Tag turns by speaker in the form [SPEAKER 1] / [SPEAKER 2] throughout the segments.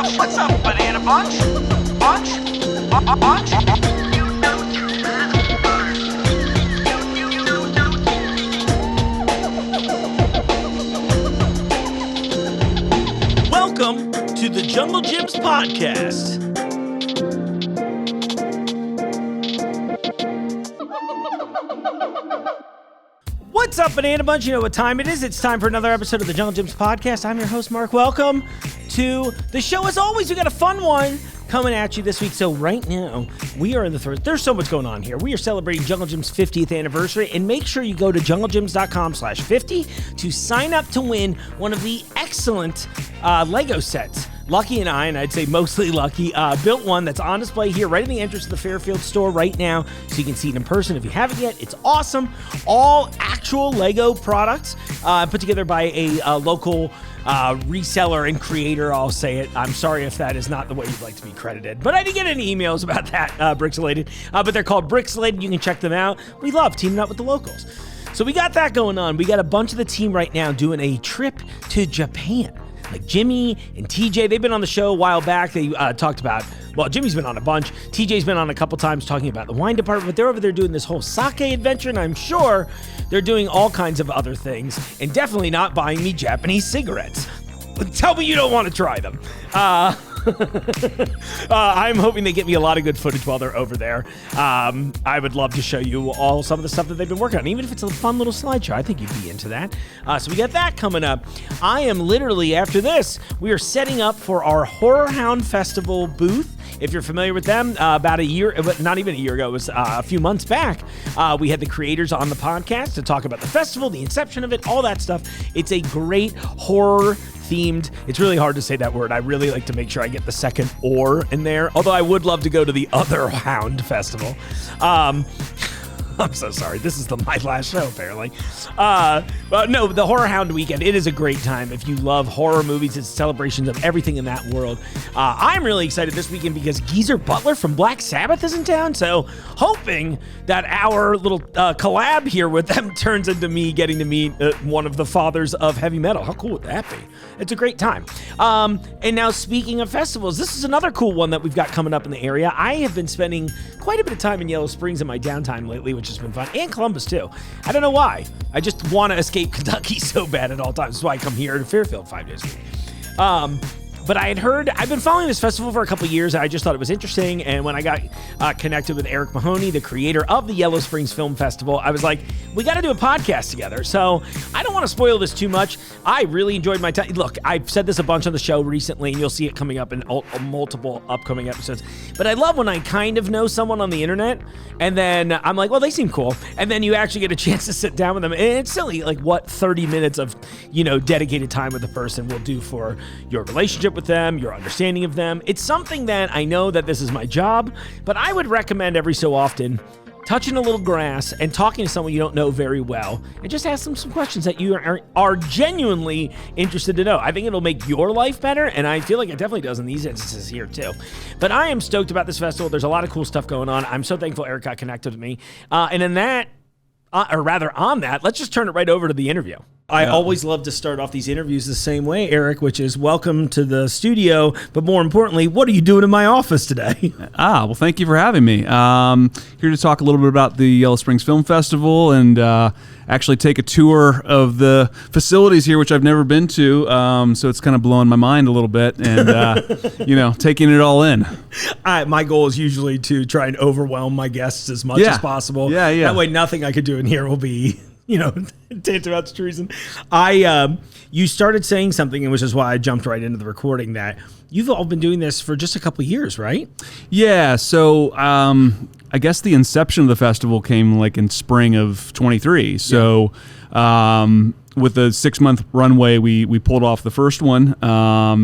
[SPEAKER 1] What's up, banana bunch? Bunch? Bunch?
[SPEAKER 2] Welcome to the Jungle Gyms podcast. What's up, Banana Bunch? You know what time it is. It's time for another episode of the Jungle Gyms podcast. I'm your host, Mark. Welcome to the show. As always, we got a fun one coming at you this week. So right now, we are in the third. There's so much going on here. We are celebrating Jungle Gym's 50th anniversary, and make sure you go to junglejims.com/50 to sign up to win one of the excellent Lego sets. Lucky and I, and I'd say mostly Lucky, built one that's on display here right in the entrance of the Fairfield store right now, so you can see it in person if you haven't yet. It's awesome. All actual Lego products put together by a local reseller and creator, I'll say it. I'm sorry if that is not the way you'd like to be credited, but I didn't get any emails about that, Brixelated. But they're called Brixelated. You can check them out. We love teaming up with the locals. So we got that going on. We got a bunch of the team right now doing a trip to Japan. Like Jimmy and TJ, they've been on the show a while back. They talked about, well, Jimmy's been on a bunch. TJ's been on a couple times talking about the wine department, but they're over there doing this whole sake adventure, and I'm sure they're doing all kinds of other things, and definitely not buying me Japanese cigarettes. Tell me you don't want to try them. I'm hoping they get me a lot of good footage while they're over there. I would love to show you all some of the stuff that they've been working on, even if it's a fun little slideshow. I think you'd be into that. So we got that coming up. I am literally, after this, we are setting up for our Horrorhound Festival booth. If you're familiar with them, about a year, not even a year ago, it was a few months back, we had the creators on the podcast to talk about the festival, the inception of it, all that stuff. It's a great horror themed. It's really hard to say that word. I really like to make sure I get the second "or" in there, although I would love to go to the other Hound Festival. I'm so sorry. This is my last show, apparently. But no, the Horrorhound Weekend, it is a great time. If you love horror movies, it's celebrations of everything in that world. I'm really excited this weekend because Geezer Butler from Black Sabbath is in town, so hoping that our little collab here with them turns into me getting to meet one of the fathers of heavy metal. How cool would that be? It's a great time. And now, speaking of festivals, this is another cool one that we've got coming up in the area. I have been spending quite a bit of time in Yellow Springs in my downtime lately, which has been fun, and Columbus too. I don't know why. I just want to escape Kentucky so bad at all times. That's why I come here to Fairfield 5 days a week. But I've been following this festival for a couple of years. I just thought it was interesting. And when I got connected with Eric Mahoney, the creator of the Yellow Springs Film Festival, I was like, we got to do a podcast together. So I don't want to spoil this too much. I really enjoyed my time. Look, I've said this a bunch on the show recently, and you'll see it coming up in multiple upcoming episodes. But I love when I kind of know someone on the internet, and then I'm like, well, they seem cool. And then you actually get a chance to sit down with them. And it's silly, like what 30 minutes of, dedicated time with the person will do for your relationship with them, your understanding of them. It's something that I know that this is my job, but I would recommend every so often touching a little grass and talking to someone you don't know very well and just ask them some questions that you are genuinely interested to know. I think it'll make your life better, and I feel like it definitely does in these instances here too. But I am stoked about this festival. There's a lot of cool stuff going on. I'm so thankful Eric got connected with me. And in that, or rather on that, let's just turn it right over to the interview. I always love to start off these interviews the same way, Eric, which is welcome to the studio, but more importantly, what are you doing in my office today?
[SPEAKER 3] Well, thank you for having me. Here to talk a little bit about the Yellow Springs Film Festival and actually take a tour of the facilities here, which I've never been to, so it's kind of blowing my mind a little bit and, taking it all in.
[SPEAKER 2] My goal is usually to try and overwhelm my guests as much as possible. Yeah. That way nothing I could do in here will be... tantamount to treason. You started saying something, which is why I jumped right into the recording, that you've all been doing this for just a couple of years, right?
[SPEAKER 3] Yeah. So I guess the inception of the festival came like in spring of 23. So with the 6-month runway, we pulled off the first one. I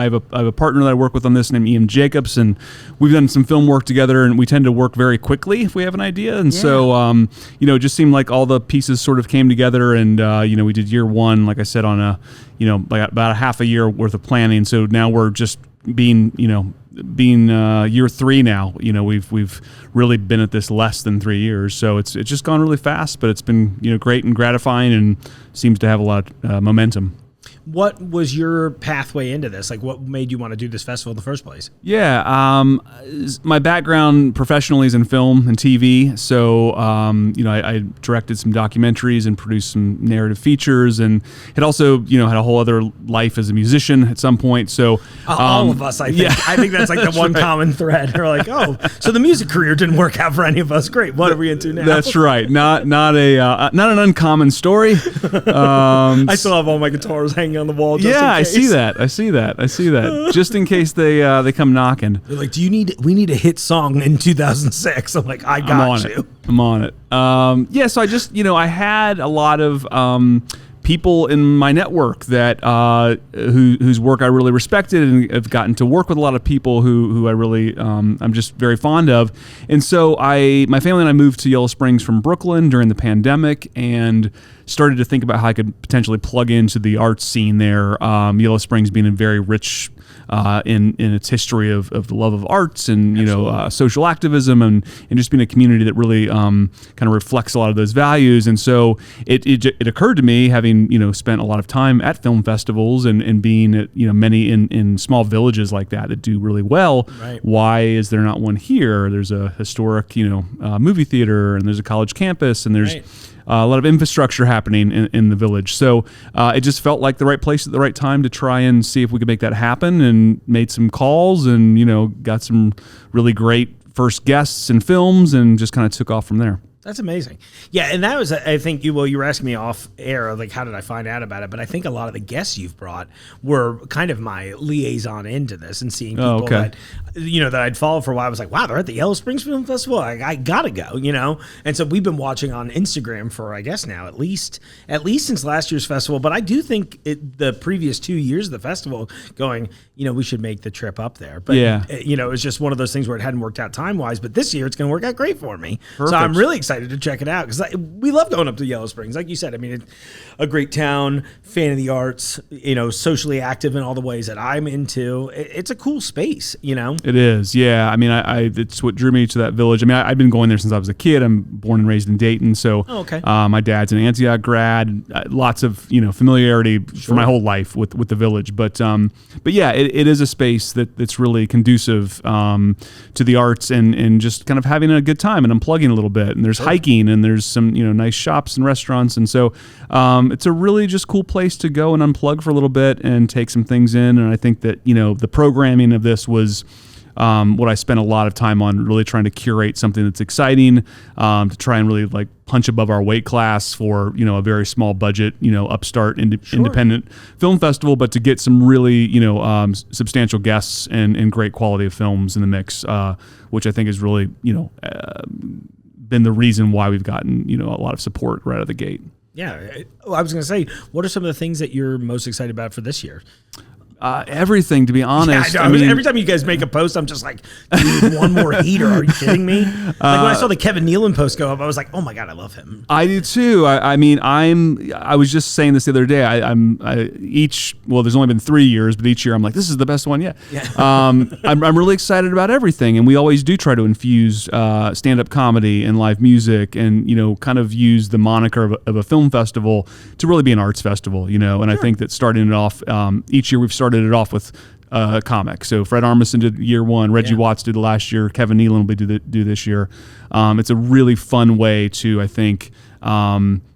[SPEAKER 3] have a partner that I work with on this named Ian Jacobs, and we've done some film work together, and we tend to work very quickly if we have an idea. And so, it just seemed like all the pieces sort of came together, and, we did year one, like I said, on about a half a year worth of planning. So now we're just being year 3 now. We've really been at this less than 3 years, so it's just gone really fast, but it's been great and gratifying and seems to have a lot of momentum.
[SPEAKER 2] What was your pathway into this? Like, what made you want to do this festival in the first place?
[SPEAKER 3] Yeah, my background professionally is in film and TV. So, I directed some documentaries and produced some narrative features, and had also, had a whole other life as a musician at some point. So,
[SPEAKER 2] all of us, I think.
[SPEAKER 3] Yeah.
[SPEAKER 2] I think that's like the one common thread. We're like, oh, so the music career didn't work out for any of us. Great. What are we into now?
[SPEAKER 3] That's right. Not an uncommon story.
[SPEAKER 2] I still have all my guitars hanging on the wall. Just in case.
[SPEAKER 3] I see that. Just in case they come knocking.
[SPEAKER 2] They're like, we need a hit song in 2006. I'm like, I got you.
[SPEAKER 3] I'm on it. So I just, I had a lot of people in my network that whose work I really respected, and have gotten to work with a lot of people who I really I'm just very fond of. And so my family and I moved to Yellow Springs from Brooklyn during the pandemic, and started to think about how I could potentially plug into the arts scene there. Yellow Springs being a very rich in its history of the love of arts and social activism, and just being a community that really kind of reflects a lot of those values. And so it occurred to me, having spent a lot of time at film festivals and being at many in small villages like that do really well.
[SPEAKER 2] Right.
[SPEAKER 3] Why is there not one here? There's a historic movie theater, and there's a college campus, and there's a lot of infrastructure happening in the village. So it just felt like the right place at the right time to try and see if we could make that happen, and made some calls, and got some really great first guests and films, and just kind of took off from there.
[SPEAKER 2] That's amazing. Yeah, and that was, I think, you were asking me off air, like, how did I find out about it? But I think a lot of the guests you've brought were kind of my liaison into this, and seeing people that, that I'd followed for a while. I was like, wow, they're at the Yellow Springs Film Festival. I gotta go, And so we've been watching on Instagram for, I guess now, at least since last year's festival. But I do think the previous 2 years of the festival going, we should make the trip up there. But, it was just one of those things where it hadn't worked out time-wise. But this year it's going to work out great for me. Perfect. So I'm really excited to check it out, because we love going up to Yellow Springs. Like you said, I mean, it's a great town, fan of the arts, socially active in all the ways that I'm into. It's a cool space,
[SPEAKER 3] It is, yeah. I mean, it's what drew me to that village. I mean, I've been going there since I was a kid. I'm born and raised in Dayton, so my dad's an Antioch grad. Lots of familiarity for my whole life with the village. But yeah, it is a space that's really conducive to the arts, and just kind of having a good time and unplugging a little bit. And there's hiking, and there's some nice shops and restaurants, and so it's a really just cool place to go and unplug for a little bit and take some things in. And I think that the programming of this was what I spent a lot of time on, really trying to curate something that's exciting, to try and really like punch above our weight class for a very small budget upstart independent film festival, but to get some really substantial guests and great quality of films in the mix, which I think is really been the reason why we've gotten a lot of support right out of the gate.
[SPEAKER 2] Yeah, I was going to say, what are some of the things that you're most excited about for this year?
[SPEAKER 3] Everything, to be honest.
[SPEAKER 2] Yeah, I mean, every time you guys make a post, I'm just like, dude, one more heater. Are you kidding me? Like when I saw the Kevin Nealon post go up, I was like, oh my God, I love him.
[SPEAKER 3] I do too. I was just saying this the other day. There's only been 3 years, but each year I'm like, this is the best one yet. Yeah. I'm really excited about everything. And we always do try to infuse stand-up comedy and live music, and, kind of use the moniker of a film festival to really be an arts festival, and I think that starting it off, each year we've started it off with comic. So Fred Armisen did year one, Reggie Watts did last year, Kevin Nealon will do this year. It's a really fun way to, I think,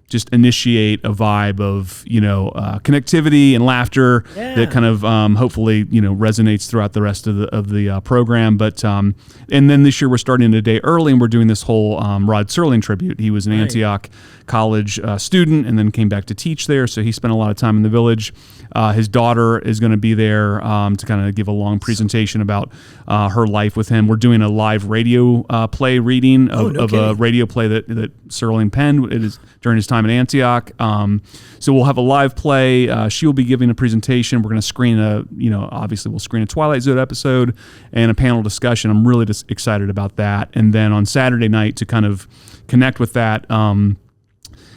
[SPEAKER 3] just initiate a vibe of connectivity and laughter that kind of hopefully resonates throughout the rest of the program. But and then this year we're starting a day early, and we're doing this whole Rod Serling tribute. He was an Antioch college student, and then came back to teach there, so he spent a lot of time in the village. His daughter is going to be there to kind of give a long presentation about her life with him. We're doing a live radio play reading of a radio play that Serling penned. It is during his time in Antioch. So we'll have a live play. She will be giving a presentation. We're going to screen obviously we'll screen a Twilight Zone episode and a panel discussion. I'm really just excited about that. And then on Saturday night, to kind of connect with that,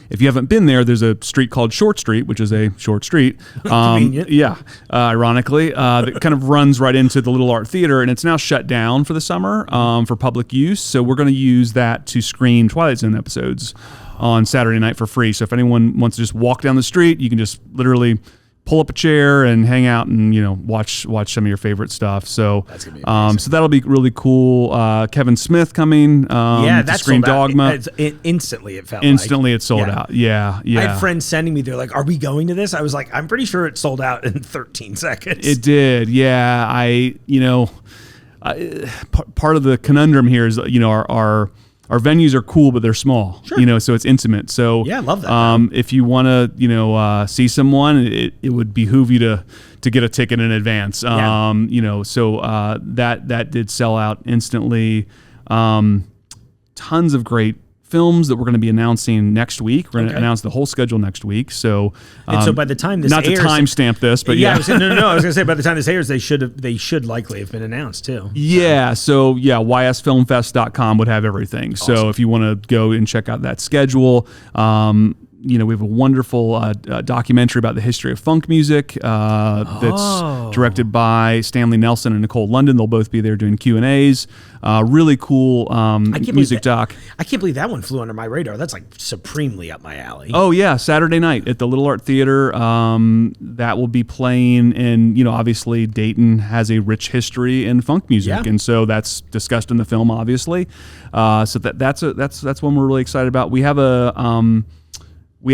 [SPEAKER 3] if you haven't been there, there's a street called Short Street, which is a short street. Ironically, that kind of runs right into the Little Art Theater, and it's now shut down for the summer for public use. So we're going to use that to screen Twilight Zone episodes on Saturday night for free. So if anyone wants to just walk down the street, you can just literally pull up a chair and hang out and watch some of your favorite stuff. So
[SPEAKER 2] that's gonna be amazing.
[SPEAKER 3] So that'll be really cool. Kevin Smith coming.
[SPEAKER 2] That's
[SPEAKER 3] screen Dogma.
[SPEAKER 2] Instantly it felt
[SPEAKER 3] instantly it sold out. Yeah.
[SPEAKER 2] I had friends sending me, they're like, "Are we going to this?" I was like, "I'm pretty sure it sold out in 13 seconds."
[SPEAKER 3] It did. Yeah. Part of the conundrum here is our venues are cool, but they're small.
[SPEAKER 2] Sure.
[SPEAKER 3] So it's intimate. So
[SPEAKER 2] yeah, I love that.
[SPEAKER 3] If you want to see someone, it would behoove you to get a ticket in advance. So that did sell out instantly. Tons of great films that we're going to be announcing next week. We're going to announce the whole schedule next week. So,
[SPEAKER 2] so by the time this
[SPEAKER 3] not
[SPEAKER 2] airs,
[SPEAKER 3] to timestamp this, but
[SPEAKER 2] I was going to say by the time this airs, they should likely have been announced too.
[SPEAKER 3] Yeah. So ysfilmfest.com would have everything.
[SPEAKER 2] Awesome.
[SPEAKER 3] So if you want to go and check out that schedule, we have a wonderful documentary about the history of funk music that's directed by Stanley Nelson and Nicole London. They'll both be there doing Q&As. Really cool music doc.
[SPEAKER 2] I can't believe that one flew under my radar. That's like supremely up my alley.
[SPEAKER 3] Oh, yeah. Saturday night at the Little Art Theater. That will be playing. And, obviously Dayton has a rich history in funk music.
[SPEAKER 2] Yeah.
[SPEAKER 3] And so that's discussed in the film, obviously. So that's one we're really excited about. We have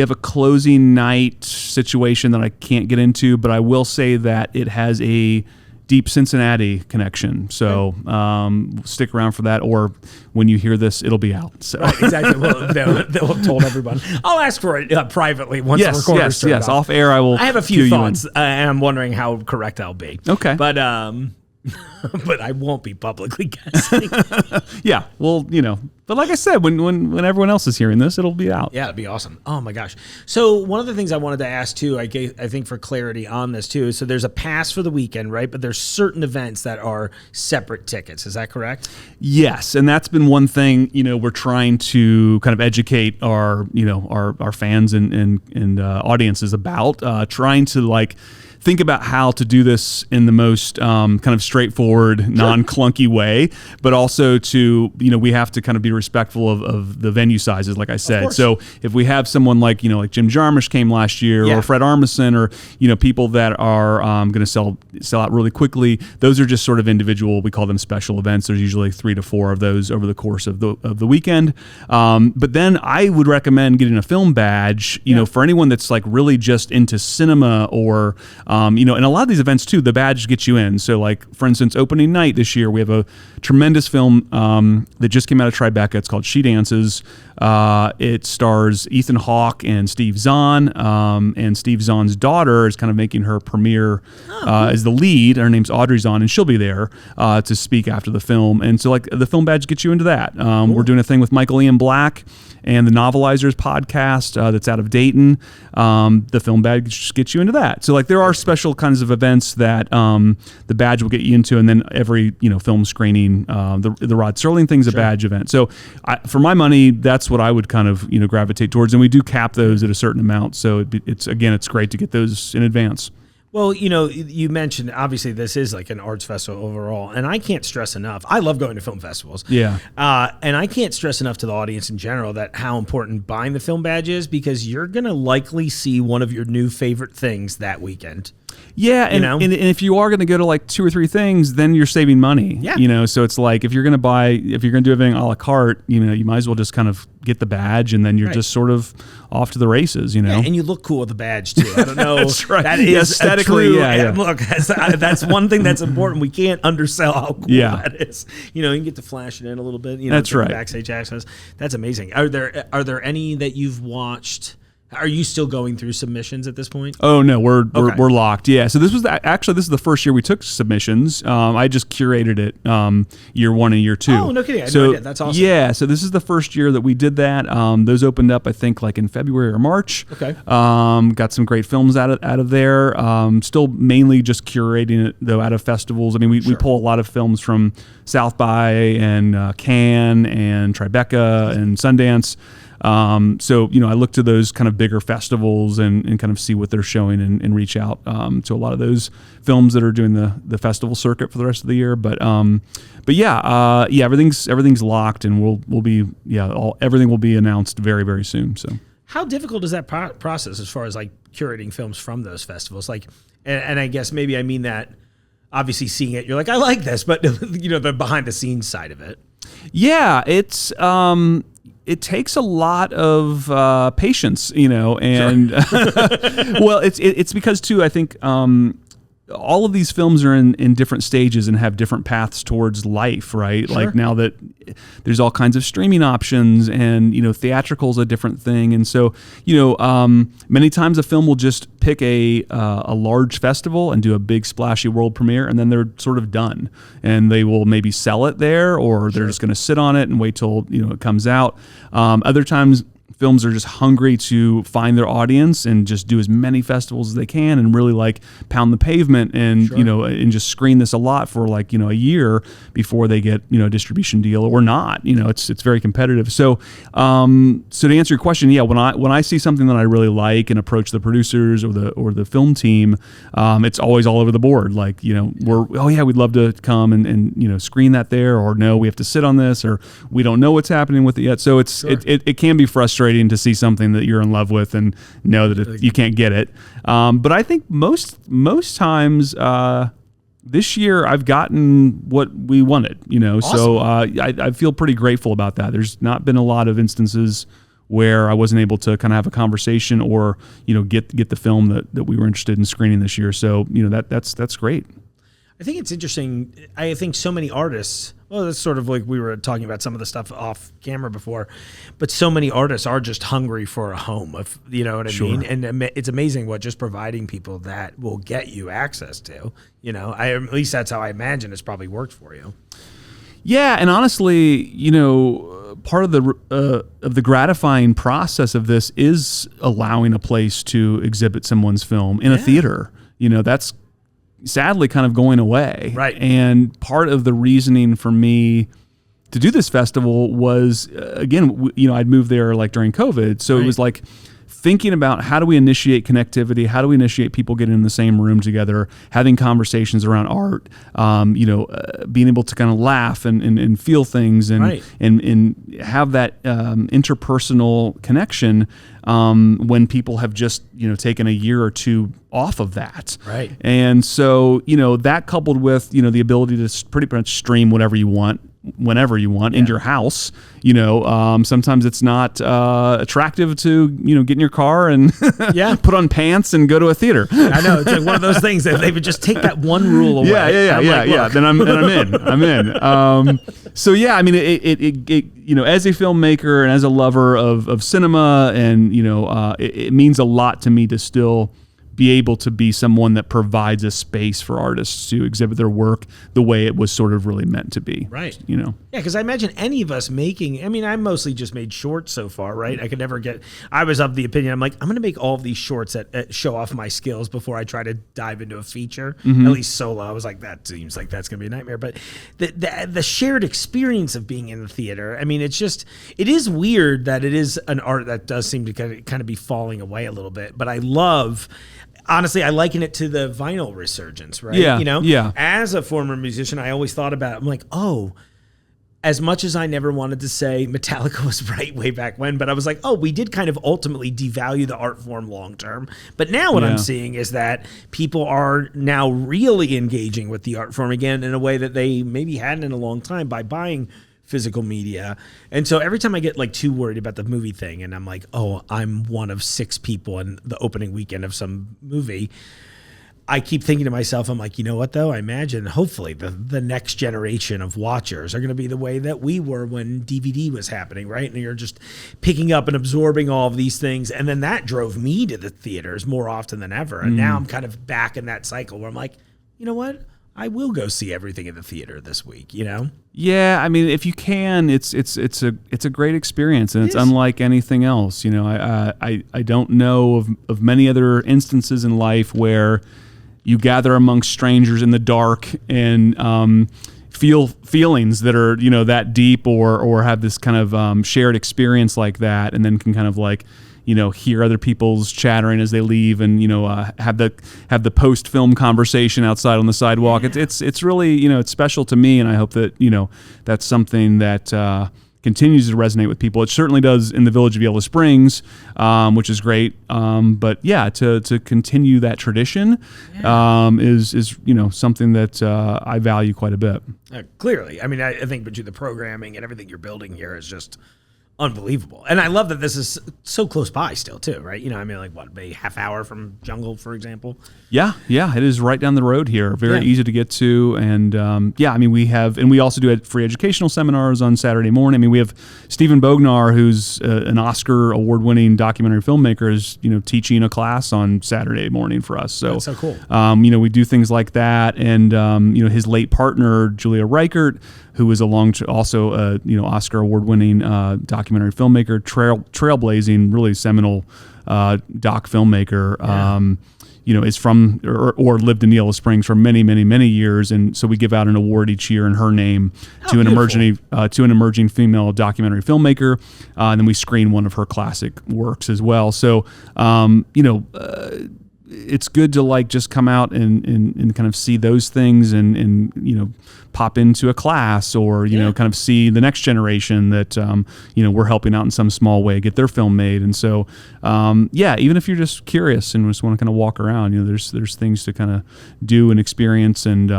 [SPEAKER 3] a closing night situation that I can't get into, but I will say that it has a deep Cincinnati connection. So stick around for that, or when you hear this, it'll be out. So.
[SPEAKER 2] Right, exactly. Well, they'll have told everyone. I'll ask for it privately once the recorder's turned off.
[SPEAKER 3] Off air, I
[SPEAKER 2] have a few thoughts, and I'm wondering how correct I'll be.
[SPEAKER 3] Okay.
[SPEAKER 2] But but I won't be publicly guessing.
[SPEAKER 3] Yeah, well, but like I said, when everyone else is hearing this, it'll be out.
[SPEAKER 2] Yeah, it'd be awesome. Oh my gosh. So one of the things I wanted to ask too, I think for clarity on this too, so there's a pass for the weekend, right? But there's certain events that are separate tickets. Is that correct?
[SPEAKER 3] Yes, and that's been one thing, we're trying to kind of educate our fans and audiences about, trying to think about how to do this in the most kind of straightforward, non-clunky way, but also to, we have to kind of be respectful of the venue sizes, like I said. So if we have someone like Jim Jarmusch came last year, or Fred Armisen, or, people that are going to sell out really quickly, those are just sort of individual, we call them special events. There's usually 3 to 4 of those over the course of the weekend. But then I would recommend getting a film badge, for anyone that's really just into cinema or, and a lot of these events too, the badge gets you in. So for instance, opening night this year, we have a tremendous film that just came out of Tribeca. It's called She Dances. It stars Ethan Hawke and Steve Zahn, and Steve Zahn's daughter is kind of making her premiere as the lead. Her name's Audrey Zahn, and she'll be there to speak after the film. And so the film badge gets you into that. Cool. We're doing a thing with Michael Ian Black and the Novelizers podcast that's out of Dayton. The film badge gets you into that. So there are special kinds of events that the badge will get you into, and then every film screening, the Rod Serling thing's a badge event. So for my money, that's what I would kind of gravitate towards, and we do cap those at a certain amount. So it's great to get those in advance.
[SPEAKER 2] Well, you mentioned, obviously, this is an arts festival overall, and I can't stress enough. I love going to film festivals.
[SPEAKER 3] Yeah.
[SPEAKER 2] And I can't stress enough to the audience in general that how important buying the film badge is, because you're going to likely see one of your new favorite things that weekend.
[SPEAKER 3] Yeah, and if you are going to go to 2 or 3 things, then you're saving money.
[SPEAKER 2] Yeah.
[SPEAKER 3] So it's if you're going to do everything a la carte, you might as well just kind of get the badge, and then you're just sort of off to the races.
[SPEAKER 2] Yeah, and you look cool with the badge too. I don't know.
[SPEAKER 3] That's right.
[SPEAKER 2] That is
[SPEAKER 3] aesthetically.
[SPEAKER 2] Look, that's one thing that's important. We can't undersell how cool that is. You can get to flash it in a little bit.
[SPEAKER 3] That's right.
[SPEAKER 2] Backstage access. That's amazing. Are there any that you've watched? Are you still going through submissions at this point?
[SPEAKER 3] Oh no, we're locked. Yeah. So this is the first year we took submissions. I just curated it year 1 and year 2.
[SPEAKER 2] Oh, no kidding. I had no idea. That's awesome.
[SPEAKER 3] Yeah. So this is the first year that we did that. Those opened up, I think, in February or March.
[SPEAKER 2] Okay.
[SPEAKER 3] Got some great films out of there. Still mainly just curating it though out of festivals. I mean, we pull a lot of films from South by and Cannes and Tribeca and Sundance. So, I look to those kind of bigger festivals and kind of see what they're showing and reach out to a lot of those films that are doing the festival circuit for the rest of the year. But everything's locked, and we'll be everything will be announced very, very soon. So.
[SPEAKER 2] How difficult is that process as far as like curating films from those festivals? Like, and I guess maybe I mean that obviously seeing it, you're like, I like this, but the behind the scenes side of it.
[SPEAKER 3] Yeah, it's it takes a lot of patience, and well, it's because too, I think all of these films are in different stages and have different paths towards life, right?
[SPEAKER 2] Sure.
[SPEAKER 3] Like now that there's all kinds of streaming options and, theatrical's a different thing. And so, many times a film will just pick a large festival and do a big splashy world premiere, and then they're sort of done. And they will maybe sell it there, or they're just going to sit on it and wait till, it comes out. Other times, films are just hungry to find their audience and just do as many festivals as they can and really like pound the pavement and and just screen this a lot for like a year before they get a distribution deal or not. It's very competitive. So so to answer your question, yeah, when I see something that I really like and approach the producers or the film team, it's always all over the board. Like we'd love to come and screen that there, or no, we have to sit on this, or we don't know what's happening with it yet. So it can be frustrating to see something that you're in love with and know that you can't get it. But I think most times this year I've gotten what we wanted, Awesome. So I feel pretty grateful about that. There's not been a lot of instances where I wasn't able to kind of have a conversation or get the film that we were interested in screening this year. So that's great.
[SPEAKER 2] I think it's interesting. I think so many artists, well, that's sort of like we were talking about some of the stuff off camera before, but so many artists are just hungry for a home, you know what I mean? And it's amazing what just providing people that will get you access to, at least that's how I imagine it's probably worked for you.
[SPEAKER 3] Yeah, and honestly, part of the gratifying process of this is allowing a place to exhibit someone's film in a theater. That's sadly kind of going away.
[SPEAKER 2] Right.
[SPEAKER 3] And part of the reasoning for me to do this festival was, again, I'd moved there like during COVID. So it was like thinking about how do we initiate connectivity? How do we initiate people getting in the same room together, having conversations around art, being able to kind of laugh and feel things and have that interpersonal connection when people have just, taken a year or two off of that.
[SPEAKER 2] Right.
[SPEAKER 3] And so, that coupled with, the ability to pretty much stream whatever you want, whenever you want in your house, sometimes it's not attractive to, get in your car and put on pants and go to a theater.
[SPEAKER 2] I know, it's like one of those things that they would just take that one rule away.
[SPEAKER 3] Yeah. Then I'm in. So yeah, I mean, it as a filmmaker and as a lover of cinema, and it means a lot to me to still be able to be someone that provides a space for artists to exhibit their work the way it was sort of really meant to be.
[SPEAKER 2] Right.
[SPEAKER 3] Yeah,
[SPEAKER 2] because I imagine any of us I mostly just made shorts so far, right? I was of the opinion, I'm like, I'm going to make all of these shorts that show off my skills before I try to dive into a feature, at least solo. I was like, that seems like that's going to be a nightmare. But the shared experience of being in the theater, I mean, it is weird that it is an art that does seem to kind of be falling away a little bit, but honestly, I liken it to the vinyl resurgence, right?
[SPEAKER 3] Yeah.
[SPEAKER 2] As a former musician, I always thought about it. I'm like, as much as I never wanted to say Metallica was right way back when, but I was like, we did kind of ultimately devalue the art form long term. But now what I'm seeing is that people are now really engaging with the art form again in a way that they maybe hadn't in a long time by buying physical media. And so every time I get like too worried about the movie thing and I'm like, I'm one of 6 people in the opening weekend of some movie, I keep thinking to myself, I'm like, you know what though? I imagine hopefully the next generation of watchers are going to be the way that we were when DVD was happening, right? And you're just picking up and absorbing all of these things. And then that drove me to the theaters more often than ever. And now I'm kind of back in that cycle where I'm like, you know what? I will go see everything in the theater this week,
[SPEAKER 3] Yeah, I mean, if you can, it's a great experience, and it's unlike anything else. I don't know of many other instances in life where you gather amongst strangers in the dark and feel feelings that are that deep or have this kind of shared experience like that, and then can kind of like hear other people's chattering as they leave, and have the post film conversation outside on the sidewalk. It's really it's special to me, and I hope that that's something that continues to resonate with people. It certainly does in the village of Yellow Springs, which is great. But yeah, to continue that tradition is something that I value quite a bit.
[SPEAKER 2] Clearly, I mean, I think between the programming and everything you're building here is just unbelievable. And I love that this is so close by still too, right? I mean, like what, a half hour from Jungle, for example? Yeah,
[SPEAKER 3] it is right down the road here. Very easy to get to. And I mean, we also do free educational seminars on Saturday morning. I mean, we have Stephen Bognar, who's an Oscar award-winning documentary filmmaker, is, teaching a class on Saturday morning for us. So,
[SPEAKER 2] that's so cool.
[SPEAKER 3] We do things like that. And, his late partner, Julia Reichert, who was also a Oscar award-winning documentary filmmaker, trailblazing, really seminal doc filmmaker. Is from or lived in Yellow Springs for many, many, many years, and so we give out an award each year in her name to an emerging female documentary filmmaker, and then we screen one of her classic works as well. So, it's good to just come out and kind of see those things and pop into a class or kind of see the next generation that we're helping out in some small way, get their film made. And so even if you're just curious and just want to kind of walk around, there's things to kind of do and experience and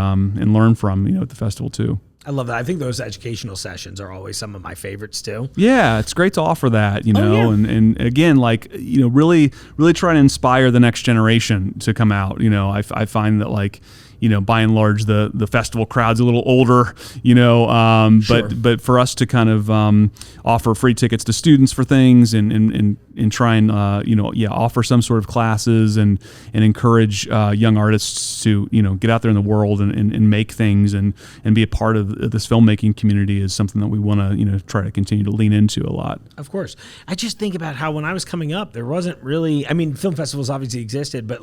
[SPEAKER 3] learn from at the festival too.
[SPEAKER 2] I love that. I think those educational sessions are always some of my favorites too.
[SPEAKER 3] Yeah, it's great to offer that, and again, really, really try to inspire the next generation to come out. I find that by and large, the festival crowd's a little older,
[SPEAKER 2] Sure.
[SPEAKER 3] but for us to kind of offer free tickets to students for things and try and offer some sort of classes and encourage young artists to get out there in the world and make things and be a part of this filmmaking community is something that we want to try to continue to lean into a lot.
[SPEAKER 2] Of course. I just think about how when I was coming up, there wasn't really, I mean, film festivals obviously existed, but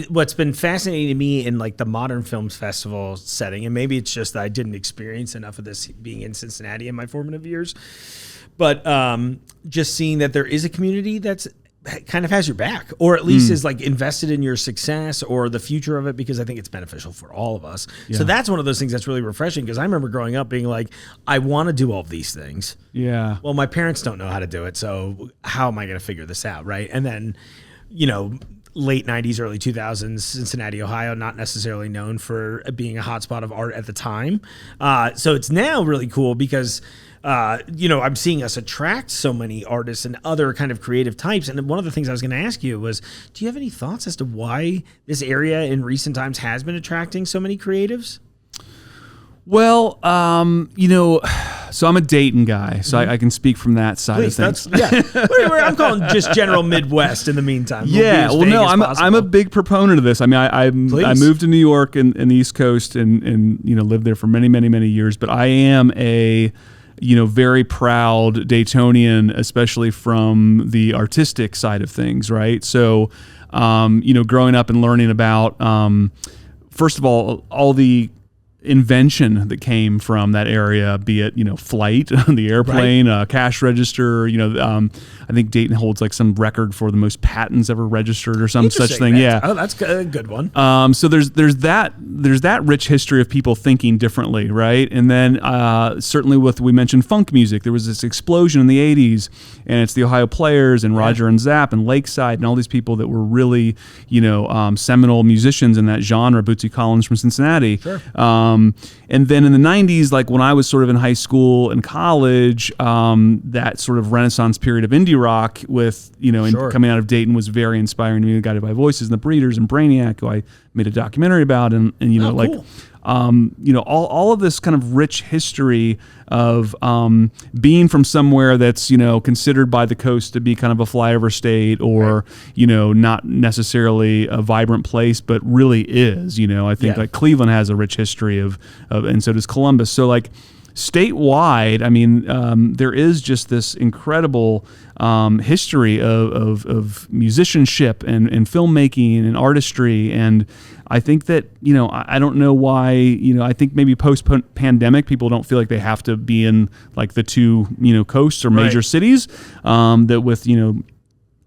[SPEAKER 2] what's been fascinating to me in the modern films festival setting, and maybe it's just that I didn't experience enough of this being in Cincinnati in my formative years, but just seeing that there is a community that's kind of has your back, or at least is invested in your success or the future of it, because I think it's beneficial for all of us. Yeah. So that's one of those things that's really refreshing, because I remember growing up being I want to do all of these things.
[SPEAKER 3] Yeah.
[SPEAKER 2] Well, my parents don't know how to do it, so how am I going to figure this out, right? And then, late 90s, early 2000s, Cincinnati, Ohio, not necessarily known for being a hotspot of art at the time. So it's now really cool because, I'm seeing us attract so many artists and other kind of creative types. And one of the things I was going to ask you was, do you have any thoughts as to why this area in recent times has been attracting so many creatives?
[SPEAKER 3] Well, so I'm a Dayton guy, so I can speak from that side of things.
[SPEAKER 2] I'm calling just general Midwest in the meantime.
[SPEAKER 3] I'm a big proponent of this. I mean, I moved to New York and the East Coast and lived there for many, many, many years, but I am a very proud Daytonian, especially from the artistic side of things, right? So, growing up and learning about, first of all the invention that came from that area, be it flight, the airplane, cash register. I think Dayton holds some record for the most patents ever registered or some such thing. Yeah.
[SPEAKER 2] Oh, that's a good one.
[SPEAKER 3] So there's that rich history of people thinking differently, right? And then certainly we mentioned funk music. There was this explosion in the '80s, and it's the Ohio Players and Roger and Zapp and Lakeside and all these people that were really seminal musicians in that genre. Bootsy Collins from Cincinnati. Sure. And then in the 90s, when I was sort of in high school and college, that sort of renaissance period of indie rock with, coming out of Dayton was very inspiring to me. Guided by Voices and the Breeders and Brainiac, who I made a documentary about. And cool. All of this kind of rich history of being from somewhere that's considered by the coast to be kind of a flyover state or not necessarily a vibrant place, but really is. I think Cleveland has a rich history of and so does Columbus. So statewide, I mean, there is just this incredible history of musicianship and filmmaking and artistry. And I think that, I don't know why, I think maybe post-pandemic, people don't feel like they have to be in the two, coasts or major cities, that with,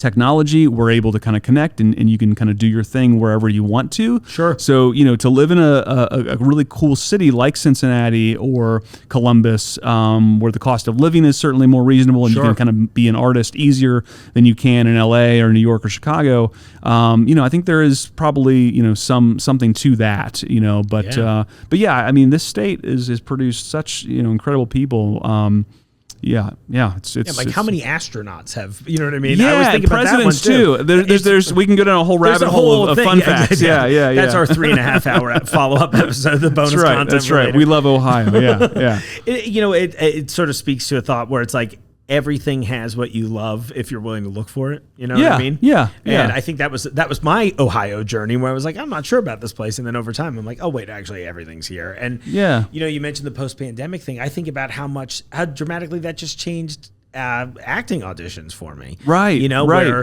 [SPEAKER 3] technology, we're able to kind of connect and you can kind of do your thing wherever you want to.
[SPEAKER 2] Sure.
[SPEAKER 3] So, to live in a really cool city like Cincinnati or Columbus, where the cost of living is certainly more reasonable and you can kind of be an artist easier than you can in LA or New York or Chicago, I think there is probably, something to that, but yeah, I mean, this state has produced such, incredible people. It's
[SPEAKER 2] like how many astronauts have, you know what I mean?
[SPEAKER 3] Yeah,
[SPEAKER 2] I was thinking
[SPEAKER 3] presidents
[SPEAKER 2] about that one too.
[SPEAKER 3] There's we can go down a whole rabbit hole of fun facts. Yeah.
[SPEAKER 2] That's our 3.5 hour follow-up episode, the bonus content.
[SPEAKER 3] That's right. We love Ohio. Yeah.
[SPEAKER 2] It sort of speaks to a thought where it's like, everything has what you love if you're willing to look for it. You know what I mean?
[SPEAKER 3] Yeah.
[SPEAKER 2] And I think that was my Ohio journey where I was like, I'm not sure about this place. And then over time, I'm like, oh, wait, actually everything's here. And, you mentioned the post-pandemic thing. I think about how dramatically that just changed acting auditions for me.
[SPEAKER 3] Right.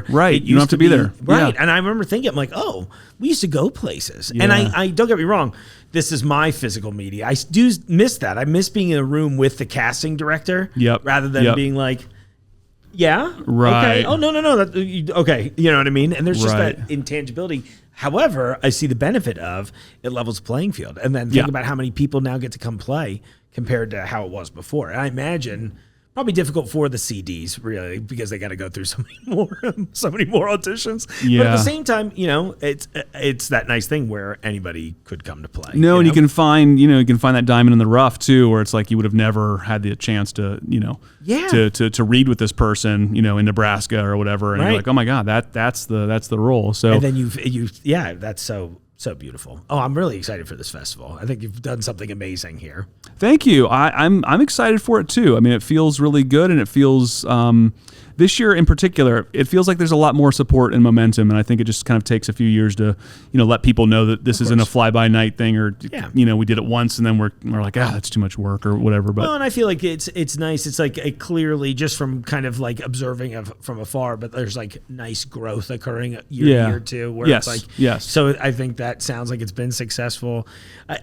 [SPEAKER 2] Right.
[SPEAKER 3] You don't have to be there.
[SPEAKER 2] Right.
[SPEAKER 3] Yeah.
[SPEAKER 2] And I remember thinking, I'm like, oh, we used to go places. Yeah. And I don't get me wrong, this is my physical media. I do miss that. I miss being in a room with the casting director rather than being like, okay. Oh, no. Okay. You know what I mean? And there's just that intangibility. However, I see the benefit of it levels the playing field. And then think about how many people now get to come play compared to how it was before. And I imagine probably difficult for the CDs, really, because they got to go through so many more auditions. Yeah. But at the same time, it's that nice thing where anybody could come to play.
[SPEAKER 3] No, and you can find that diamond in the rough too, where it's like you would have never had the chance to, to read with this person, in Nebraska or whatever, and you're like, oh my God, that's the role. So
[SPEAKER 2] and then that's so beautiful. Oh, I'm really excited for this festival. I think you've done something amazing here.
[SPEAKER 3] Thank you. I'm excited for it too. I mean, it feels really good, and it feels this year in particular, it feels like there's a lot more support and momentum, and I think it just kind of takes a few years to let people know that this isn't a fly-by-night thing, or we did it once and then we're like, that's too much work or whatever. But
[SPEAKER 2] and I feel like it's nice. It's like clearly just from kind of like observing from afar, but there's like nice growth occurring year to year too. Where it's like So I think that sounds like it's been successful.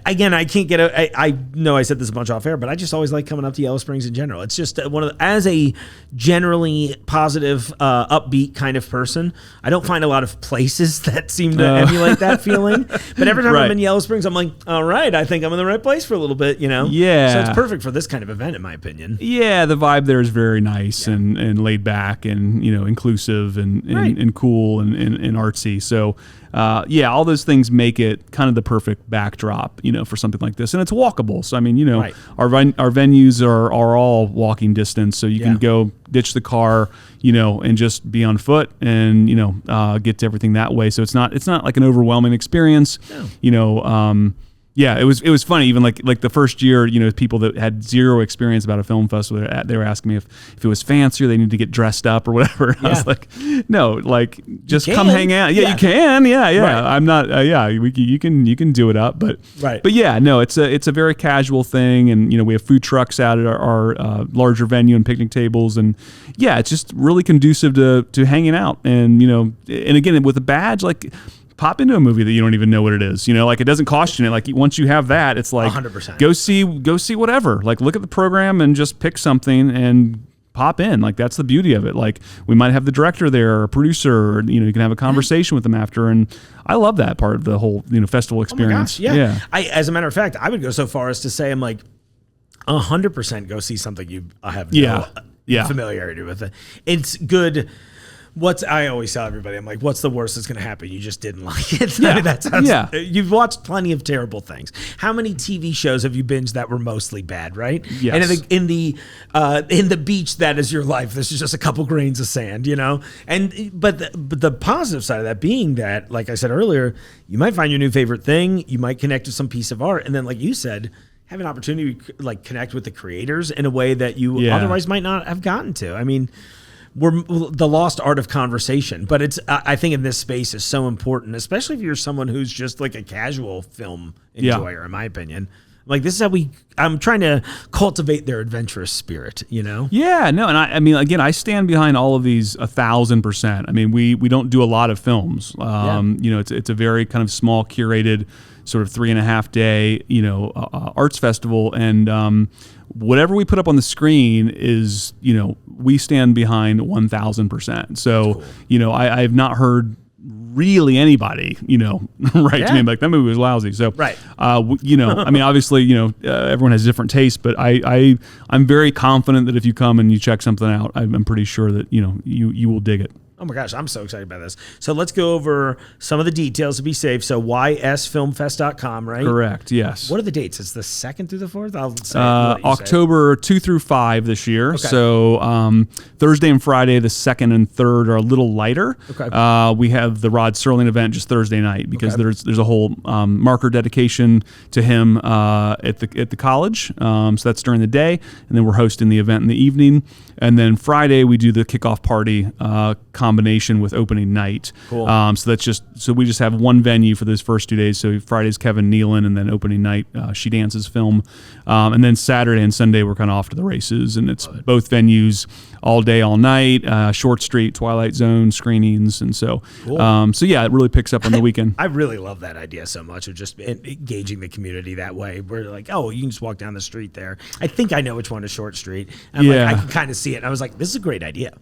[SPEAKER 2] I can't get I know I said this a bunch off air, but I just always like coming up to Yellow Springs in general. It's just as a generally positive, upbeat kind of person, I don't find a lot of places that seem to emulate that feeling. But every time I'm in Yellow Springs, I'm like, all right, I think I'm in the right place for a little bit,
[SPEAKER 3] Yeah.
[SPEAKER 2] So it's perfect for this kind of event, in my opinion.
[SPEAKER 3] Yeah, the vibe there is very nice and laid back and inclusive and cool and artsy. So all those things make it kind of the perfect backdrop, for something like this, and it's walkable. So I mean, our venues are all walking distance, so you can go ditch the car, and just be on foot and get to everything that way. So it's not like an overwhelming experience. No. It was funny. Even like the first year, people that had zero experience about a film festival, they were asking me if it was fancier, they need to get dressed up or whatever. I was like, no, like just come hang out. Yeah, you can. Yeah. Right. I'm not. You can do it up, but no, it's a very casual thing, and we have food trucks out at our larger venue and picnic tables, and it's just really conducive to hanging out, and and again with a badge like. Pop into a movie that you don't even know what it is. Like it doesn't cost you. Like once you have that, it's like
[SPEAKER 2] 100%.
[SPEAKER 3] Go see whatever. Like look at the program and just pick something and pop in. Like that's the beauty of it. Like we might have the director there or a producer, or you can have a conversation with them after. And I love that part of the whole festival experience.
[SPEAKER 2] Oh my gosh, yeah. As a matter of fact, I would go so far as to say I'm like 100% go see something you have no familiarity with it. It's good. I always tell everybody, I'm like, what's the worst that's going to happen? You just didn't like it.
[SPEAKER 3] Yeah.
[SPEAKER 2] I mean, that sounds, you've watched plenty of terrible things. How many TV shows have you binged that were mostly bad, right?
[SPEAKER 3] Yes.
[SPEAKER 2] And in the beach that is your life, this is just a couple grains of sand, And but the positive side of that being that, like I said earlier, you might find your new favorite thing, you might connect to some piece of art, and then like you said, have an opportunity to like connect with the creators in a way that you otherwise might not have gotten to. I mean, we're the lost art of conversation, but it's I think in this space is so important, especially if you're someone who's just like a casual film enjoyer, in my opinion. Like this is how I'm trying to cultivate their adventurous spirit, Yeah, no, and I mean, again, I stand behind all of these 1,000%. I mean, we don't do a lot of films. It's a very kind of small curated
[SPEAKER 3] sort of 3.5 day, arts festival. And whatever we put up on the screen is, we stand behind 1,000%. So, cool. I have not heard really anybody, write to me like that movie was lousy. So,
[SPEAKER 2] right.
[SPEAKER 3] I mean, obviously, everyone has different tastes, but I'm very confident that if you come and you check something out, I'm pretty sure that, you will dig it.
[SPEAKER 2] Oh my gosh, I'm so excited about this. So let's go over some of the details to be safe. So ysfilmfest.com, right?
[SPEAKER 3] Correct, yes.
[SPEAKER 2] What are the dates? It's the 2nd through the 4th? I'll say
[SPEAKER 3] October 2 through 5 this year. Okay. So Thursday and Friday, the 2nd and 3rd are a little lighter. Okay. We have the Rod Serling event just Thursday night because there's a whole marker dedication to him at the college. So that's during the day, and then we're hosting the event in the evening. And then Friday we do the kickoff party combination with opening night. Cool. So we just have one venue for those first 2 days. So Friday's Kevin Nealon, and then opening night She Dances film, and then Saturday and Sunday we're kind of off to the races, and it's both venues all day, all night, Short Street, Twilight Zone screenings, and so cool. It really picks up on the weekend.
[SPEAKER 2] I really love that idea so much of just engaging the community that way. We're like, oh, you can just walk down the street there. I think I know which one is Short Street. And I can kind of see it. And I was like, this is a great idea.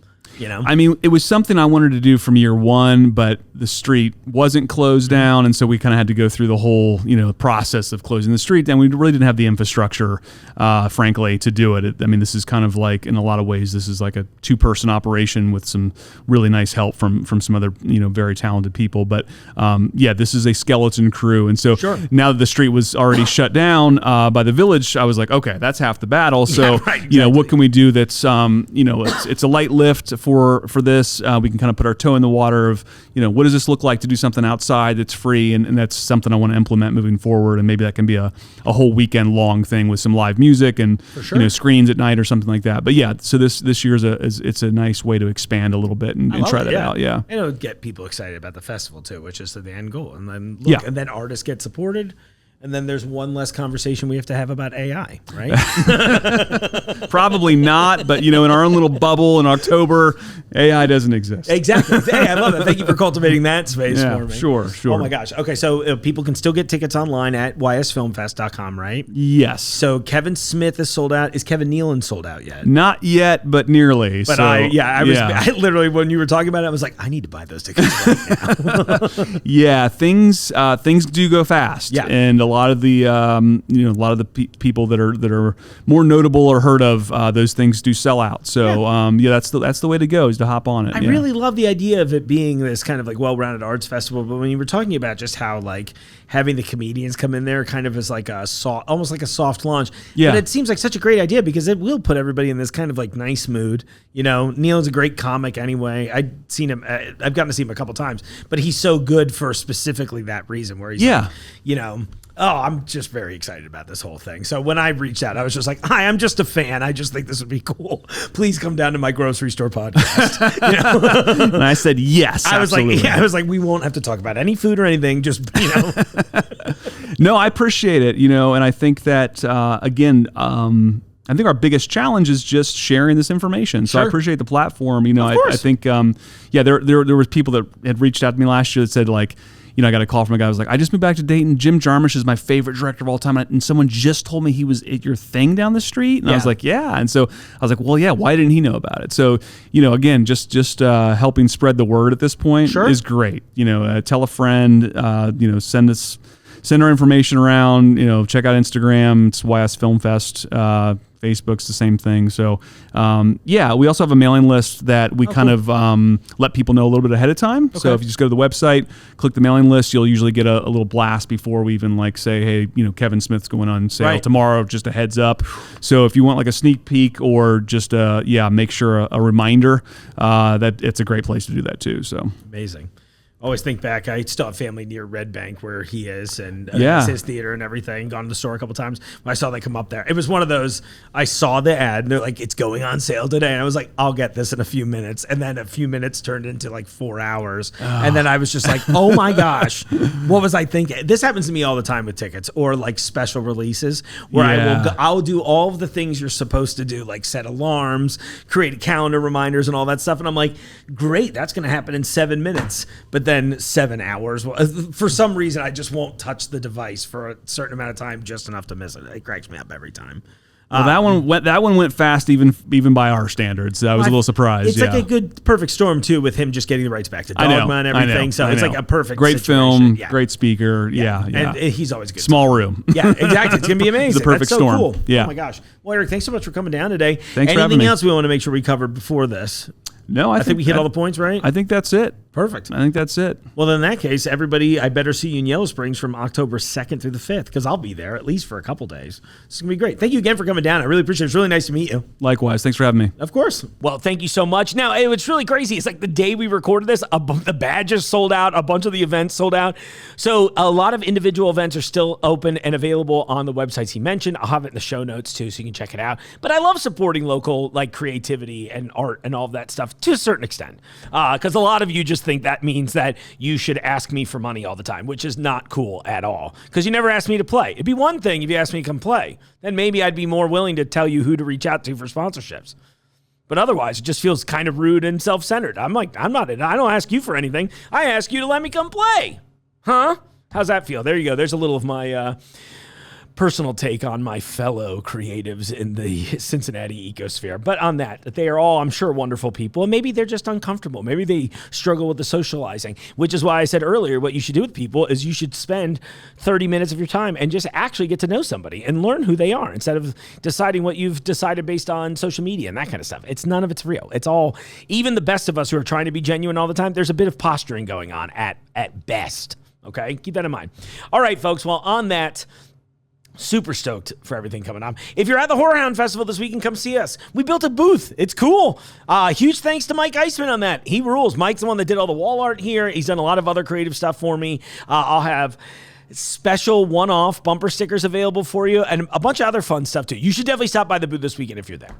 [SPEAKER 3] I mean, it was something I wanted to do from year one, but the street wasn't closed down, and so we kind of had to go through the whole, process of closing the street, and we really didn't have the infrastructure, frankly, to do it. I mean, this is kind of like, in a lot of ways, this is like a 2-person operation with some really nice help from some other, very talented people. But this is a skeleton crew, and so now that the street was already shut down by the village, I was like, okay, that's half the battle. So, exactly. What can we do that's, it's a light lift for this. We can kind of put our toe in the water of, what does this look like to do something outside that's free, and that's something I want to implement moving forward, and maybe that can be a whole weekend long thing with some live music and screens at night or something like that. But so this year's it's a nice way to expand a little bit and try that out. Yeah,
[SPEAKER 2] and it'll get people excited about the festival too, which is the end goal. And then and then artists get supported. And then there's one less conversation we have to have about AI, right?
[SPEAKER 3] Probably not, but in our own little bubble in October, AI doesn't exist.
[SPEAKER 2] Exactly. Hey, I love it. Thank you for cultivating that space for me.
[SPEAKER 3] Sure.
[SPEAKER 2] Oh my gosh. Okay, so people can still get tickets online at ysfilmfest.com, right?
[SPEAKER 3] Yes.
[SPEAKER 2] So Kevin Smith is sold out. Is Kevin Nealon sold out yet?
[SPEAKER 3] Not yet, but nearly.
[SPEAKER 2] But I literally, when you were talking about it, I was like, I need to buy those tickets right now.
[SPEAKER 3] Yeah, things do go fast. Yeah. And a lot of the people that are more notable or heard of, those things do sell out. So that's the way to go, is to hop on it.
[SPEAKER 2] I really love the idea of it being this kind of like well-rounded arts festival. But when you were talking about just how like having the comedians come in there kind of as like almost like a soft launch. Yeah. But it seems like such a great idea because it will put everybody in this kind of like nice mood. Neal's a great comic anyway. I've gotten to see him a couple times, but he's so good for specifically that reason where he's I'm just very excited about this whole thing. So when I reached out, I was just like, hi, I'm just a fan. I just think this would be cool. Please come down to my grocery store podcast.
[SPEAKER 3] And I said, yes,
[SPEAKER 2] I was
[SPEAKER 3] absolutely.
[SPEAKER 2] like, we won't have to talk about any food or anything. Just,
[SPEAKER 3] No, I appreciate it, and I think that, again, I think our biggest challenge is just sharing this information. So I appreciate the platform. I think, there was people that had reached out to me last year that said like, I got a call from a guy who was like, I just moved back to Dayton. Jim Jarmusch is my favorite director of all time. And someone just told me he was at your thing down the street. And I was like, yeah. And so I was like, well, yeah, why didn't he know about it? So, again, just helping spread the word at this point is great. Tell a friend, send our information around, check out Instagram. It's YS Film Fest. Facebook's the same thing. So, we also have a mailing list that we of let people know a little bit ahead of time. Okay. So if you just go to the website, click the mailing list, you'll usually get a little blast before we even say, hey, Kevin Smith's going on sale tomorrow, just a heads up. So if you want like a sneak peek or just make sure a reminder, that it's a great place to do that too. So
[SPEAKER 2] amazing. Always think back. I still have family near Red Bank where he is, and it's his theater and everything. Gone to the store a couple times. When I saw they come up there, it was one of those. I saw the ad, and they're like, "It's going on sale today," and I was like, "I'll get this in a few minutes." And then a few minutes turned into like 4 hours, and then I was just like, "Oh my gosh, what was I thinking?" This happens to me all the time with tickets or like special releases, where I'll do all of the things you're supposed to do, like set alarms, create calendar reminders, and all that stuff, and I'm like, "Great, that's going to happen in 7 minutes," but than 7 hours. For some reason, I just won't touch the device for a certain amount of time, just enough to miss it. It cracks me up every time.
[SPEAKER 3] Well, that one went fast, even by our standards. I was a little surprised.
[SPEAKER 2] It's like a good, perfect storm too, with him just getting the rights back to Dogma and everything. So it's like a perfect,
[SPEAKER 3] great
[SPEAKER 2] situation.
[SPEAKER 3] film, great speaker. Yeah.
[SPEAKER 2] And he's always good.
[SPEAKER 3] Small room.
[SPEAKER 2] Yeah, exactly. It's gonna be amazing.
[SPEAKER 3] It's the perfect
[SPEAKER 2] That's so
[SPEAKER 3] storm.
[SPEAKER 2] Cool.
[SPEAKER 3] Yeah.
[SPEAKER 2] Oh my gosh. Well, Eric, thanks so much for coming down today.
[SPEAKER 3] Thanks for having
[SPEAKER 2] Anything
[SPEAKER 3] me.
[SPEAKER 2] else we want to make sure we covered before this?
[SPEAKER 3] No, I think
[SPEAKER 2] we hit all the points, right?
[SPEAKER 3] I think that's it.
[SPEAKER 2] Perfect.
[SPEAKER 3] I think that's it.
[SPEAKER 2] Well, then in that case, everybody, I better see you in Yellow Springs from October 2nd through the 5th, because I'll be there at least for a couple days. It's going to be great. Thank you again for coming down. I really appreciate it. It's really nice to meet you.
[SPEAKER 3] Likewise. Thanks for having me.
[SPEAKER 2] Of course. Well, thank you so much. Now, it's really crazy. It's like the day we recorded this, the badges sold out, a bunch of the events sold out. So a lot of individual events are still open and available on the websites he mentioned. I'll have it in the show notes too, so you can check it out. But I love supporting local creativity and art and all of that stuff to a certain extent. Because a lot of you just think that means that you should ask me for money all the time, which is not cool at all. Because you never asked me to play. It'd be one thing if you asked me to come play. Then maybe I'd be more willing to tell you who to reach out to for sponsorships. But otherwise, it just feels kind of rude and self-centered. I don't ask you for anything. I ask you to let me come play. Huh? How's that feel? There you go. There's a little of my personal take on my fellow creatives in the Cincinnati ecosphere. But on that, they are all, I'm sure, wonderful people. And maybe they're just uncomfortable. Maybe they struggle with the socializing, which is why I said earlier, what you should do with people is you should spend 30 minutes of your time and just actually get to know somebody and learn who they are instead of deciding what you've decided based on social media and that kind of stuff. None of it's real. It's all, even the best of us who are trying to be genuine all the time, there's a bit of posturing going on at best. Okay? Keep that in mind. All right, folks. Well, on that, super stoked for everything coming up. If you're at the Horrorhound Festival this weekend, come see us. We built a booth. It's cool. Huge thanks to Mike Eisman on that. He rules. Mike's the one that did all the wall art here. He's done a lot of other creative stuff for me. I'll have special one-off bumper stickers available for you and a bunch of other fun stuff too. You should definitely stop by the booth this weekend if you're there.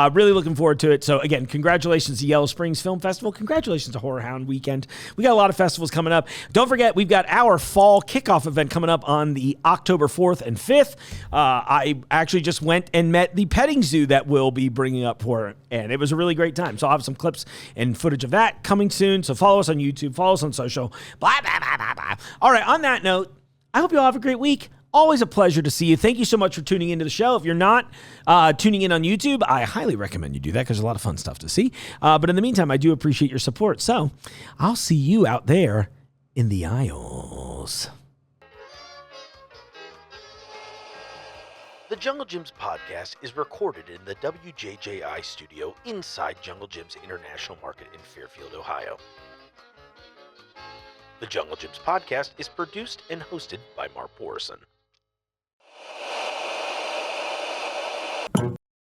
[SPEAKER 2] Really looking forward to it. So again, congratulations to Yellow Springs Film Festival. Congratulations to Horrorhound Weekend. We got a lot of festivals coming up. Don't forget, we've got our fall kickoff event coming up on the October 4th and 5th. I actually just went and met the petting zoo that we'll be bringing up for it, and it was a really great time. So I'll have some clips and footage of that coming soon. So follow us on YouTube, follow us on social, blah, blah, blah, blah, blah. All right, on that note, I hope you all have a great week. Always a pleasure to see you. Thank you so much for tuning into the show. If you're not tuning in on YouTube, I highly recommend you do that because there's a lot of fun stuff to see. But in the meantime, I do appreciate your support. So I'll see you out there in the aisles.
[SPEAKER 4] The Jungle Gyms podcast is recorded in the WJJI studio inside Jungle Gyms International Market in Fairfield, Ohio. The Jungle Gyms podcast is produced and hosted by Mark Borison.